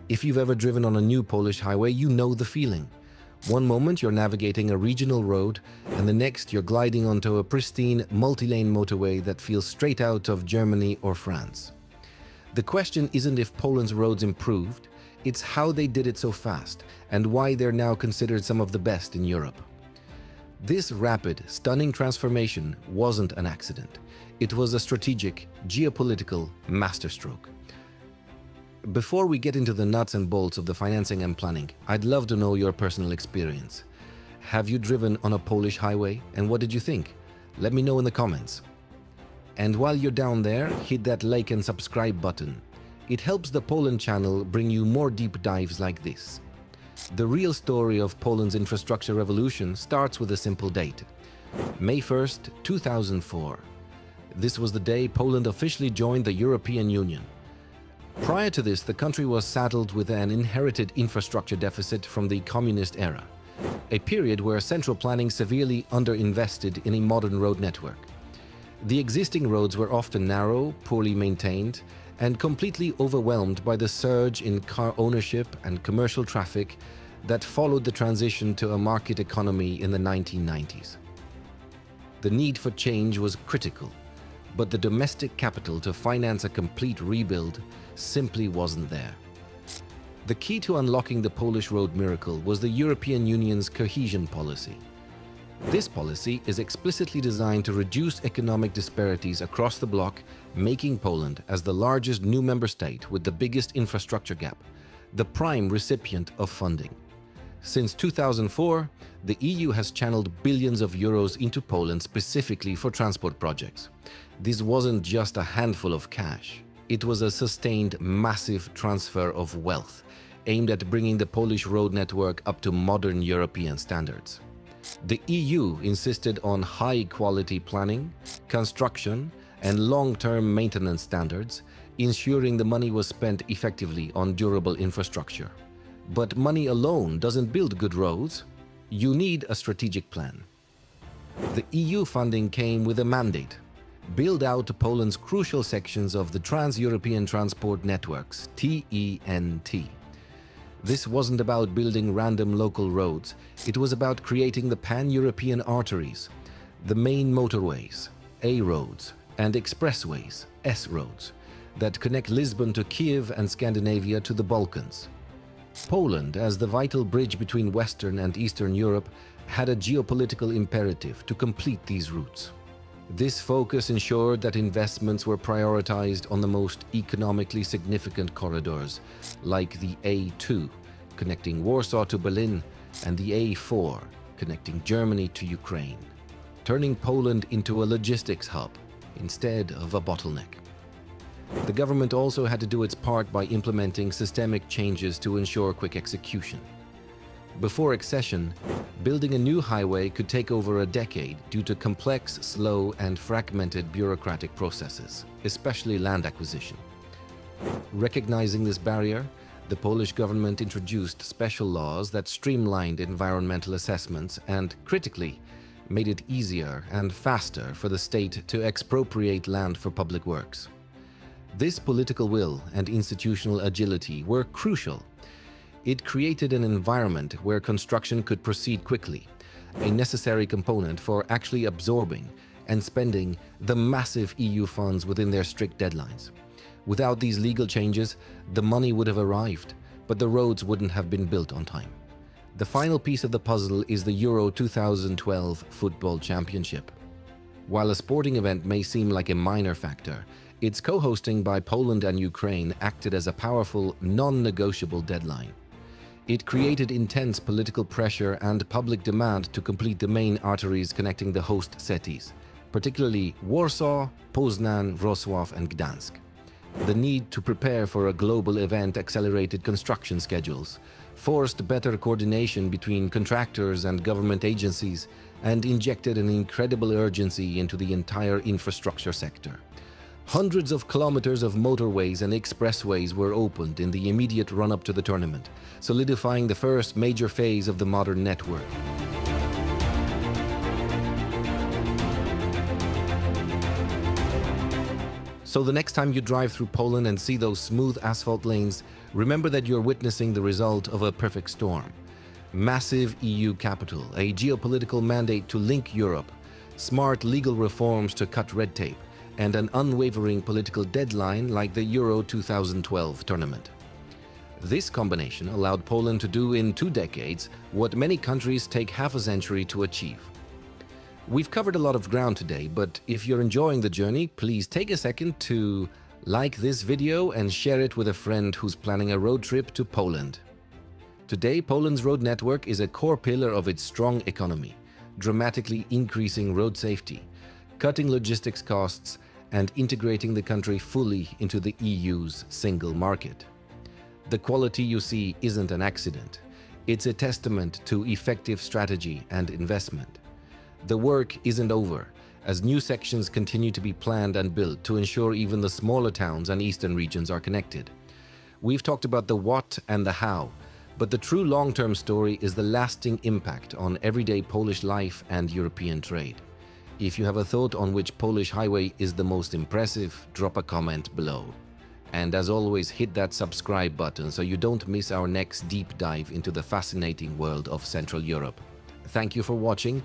If you've ever driven on a new Polish highway, you know the feeling. One moment you're navigating a regional road, and the next you're gliding onto a pristine, multi-lane motorway that feels straight out of Germany or France. The question isn't if Poland's roads improved, it's how they did it so fast, and why they're now considered some of the best in Europe. This rapid, stunning transformation wasn't an accident. It was a strategic, geopolitical masterstroke. Before we get into the nuts and bolts of the financing and planning, I'd love to know your personal experience. Have you driven on a Polish highway, and what did you think? Let me know in the comments. And while you're down there, hit that like and subscribe button. It helps the Poland channel bring you more deep dives like this. The real story of Poland's infrastructure revolution starts with a simple date: May 1st, 2004. This was the day Poland officially joined the European Union. Prior to this, the country was saddled with an inherited infrastructure deficit from the communist era, a period where central planning severely underinvested in a modern road network. The existing roads were often narrow, poorly maintained, and completely overwhelmed by the surge in car ownership and commercial traffic that followed the transition to a market economy in the 1990s. The need for change was critical, but the domestic capital to finance a complete rebuild simply wasn't there. The key to unlocking the Polish road miracle was the European Union's cohesion policy. This policy is explicitly designed to reduce economic disparities across the bloc, making Poland, as the largest new member state with the biggest infrastructure gap, the prime recipient of funding. Since 2004, the EU has channeled billions of euros into Poland specifically for transport projects. This wasn't just a handful of cash. It was a sustained, massive transfer of wealth aimed at bringing the Polish road network up to modern European standards. The EU insisted on high-quality planning, construction, and long-term maintenance standards, ensuring the money was spent effectively on durable infrastructure. But money alone doesn't build good roads. You need a strategic plan. The EU funding came with a mandate: build out Poland's crucial sections of the Trans-European Transport Networks, TENT. This wasn't about building random local roads. It was about creating the pan-European arteries, the main motorways, A roads, and expressways, S roads, that connect Lisbon to Kiev and Scandinavia to the Balkans. Poland, as the vital bridge between Western and Eastern Europe, had a geopolitical imperative to complete these routes. This focus ensured that investments were prioritized on the most economically significant corridors, like the A2, connecting Warsaw to Berlin, and the A4, connecting Germany to Ukraine, turning Poland into a logistics hub instead of a bottleneck. The government also had to do its part by implementing systemic changes to ensure quick execution. Before accession, building a new highway could take over a decade due to complex, slow, and fragmented bureaucratic processes, especially land acquisition. Recognizing this barrier, the Polish government introduced special laws that streamlined environmental assessments and, critically, made it easier and faster for the state to expropriate land for public works. This political will and institutional agility were crucial. It created an environment where construction could proceed quickly, a necessary component for actually absorbing and spending the massive EU funds within their strict deadlines. Without these legal changes, the money would have arrived, but the roads wouldn't have been built on time. The final piece of the puzzle is the Euro 2012 Football Championship. While a sporting event may seem like a minor factor, its co-hosting by Poland and Ukraine acted as a powerful, non-negotiable deadline. It created intense political pressure and public demand to complete the main arteries connecting the host cities, particularly Warsaw, Poznań, Wrocław, and Gdańsk. The need to prepare for a global event accelerated construction schedules, forced better coordination between contractors and government agencies, and injected an incredible urgency into the entire infrastructure sector. Hundreds of kilometers of motorways and expressways were opened in the immediate run-up to the tournament, solidifying the first major phase of the modern network. So the next time you drive through Poland and see those smooth asphalt lanes, remember that you're witnessing the result of a perfect storm. Massive EU capital, a geopolitical mandate to link Europe, smart legal reforms to cut red tape, and an unwavering political deadline like the Euro 2012 tournament. This combination allowed Poland to do in 2 decades what many countries take half a century to achieve. We've covered a lot of ground today, but if you're enjoying the journey, please take a second to like this video and share it with a friend who's planning a road trip to Poland. Today, Poland's road network is a core pillar of its strong economy, dramatically increasing road safety, cutting logistics costs, and integrating the country fully into the EU's single market. The quality you see isn't an accident. It's a testament to effective strategy and investment. The work isn't over, as new sections continue to be planned and built to ensure even the smaller towns and eastern regions are connected. We've talked about the what and the how, but the true long-term story is the lasting impact on everyday Polish life and European trade. If you have a thought on which Polish highway is the most impressive, drop a comment below. And as always, hit that subscribe button so you don't miss our next deep dive into the fascinating world of Central Europe. Thank you for watching.